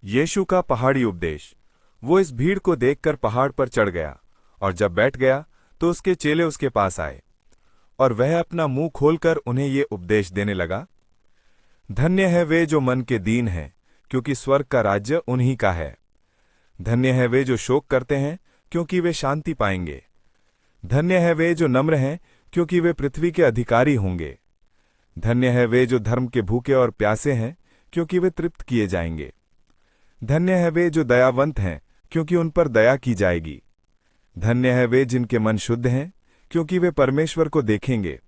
यीशु का पहाड़ी उपदेश। वो इस भीड़ को देखकर पहाड़ पर चढ़ गया, और जब बैठ गया तो उसके चेले उसके पास आए, और वह अपना मुंह खोलकर उन्हें ये उपदेश देने लगा। धन्य है वे जो मन के दीन हैं, क्योंकि स्वर्ग का राज्य उन्हीं का है। धन्य है वे जो शोक करते हैं, क्योंकि वे शांति पाएंगे। धन्य है वे जो नम्र हैं, क्योंकि वे पृथ्वी के अधिकारी होंगे। धन्य है वे जो धर्म के भूखे और प्यासे हैं, क्योंकि वे तृप्त किए जाएंगे। धन्य है वे जो दयावंत हैं, क्योंकि उन पर दया की जाएगी। धन्य है वे जिनके मन शुद्ध हैं, क्योंकि वे परमेश्वर को देखेंगे।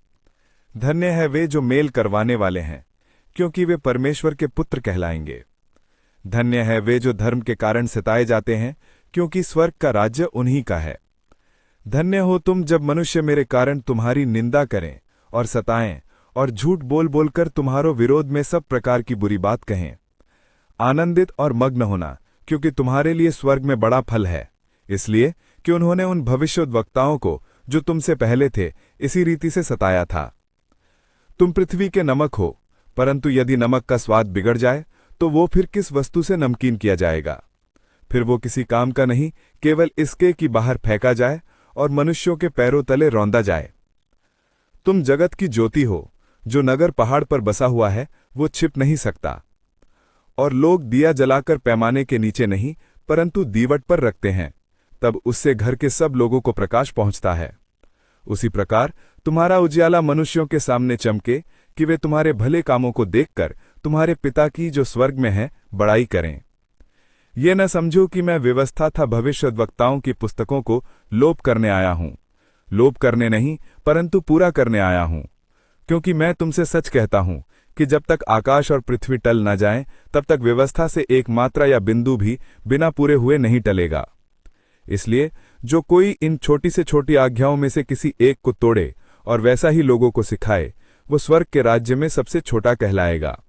धन्य है वे जो मेल करवाने वाले हैं, क्योंकि वे परमेश्वर के पुत्र कहलाएंगे। धन्य है वे जो धर्म के कारण सताए जाते हैं, क्योंकि स्वर्ग का राज्य उन्हीं का है। धन्य हो तुम जब मनुष्य मेरे कारण तुम्हारी निंदा करें और सताएं और झूठ बोल बोलकर तुम्हारो विरोध में सब प्रकार की बुरी बात कहें। आनंदित और मग्न होना, क्योंकि तुम्हारे लिए स्वर्ग में बड़ा फल है, इसलिए कि उन्होंने उन भविष्यद्वक्ताओं को जो तुमसे पहले थे इसी रीति से सताया था। तुम पृथ्वी के नमक हो, परंतु यदि नमक का स्वाद बिगड़ जाए तो वो फिर किस वस्तु से नमकीन किया जाएगा? फिर वो किसी काम का नहीं, केवल इसके कि बाहर फेंका जाए और मनुष्यों के पैरों तले रौंदा जाए। तुम जगत की ज्योति हो। जो नगर पहाड़ पर बसा हुआ है वो छिप नहीं सकता, और लोग दिया जलाकर पैमाने के नीचे नहीं परंतु दीवट पर रखते हैं, तब उससे घर के सब लोगों को प्रकाश पहुंचता है। उसी प्रकार तुम्हारा उजियाला मनुष्यों के सामने चमके, कि वे तुम्हारे भले कामों को देखकर तुम्हारे पिता की जो स्वर्ग में है बड़ाई करें। ये न समझो कि मैं व्यवस्था था भविष्यद्वक्ताओं की पुस्तकों को लोप करने आया हूं। लोप करने नहीं परंतु पूरा करने आया हूं। क्योंकि मैं तुमसे सच कहता हूं कि जब तक आकाश और पृथ्वी टल न जाएं, तब तक व्यवस्था से एक मात्रा या बिंदु भी बिना पूरे हुए नहीं टलेगा। इसलिए जो कोई इन छोटी से छोटी आज्ञाओं में से किसी एक को तोड़े और वैसा ही लोगों को सिखाए, वो स्वर्ग के राज्य में सबसे छोटा कहलाएगा।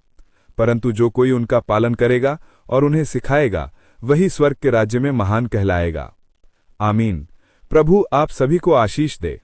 परंतु जो कोई उनका पालन करेगा और उन्हें सिखाएगा, वही स्वर्ग के राज्य में महान कहलाएगा। आमीन। प्रभु आप सभी को आशीष दे।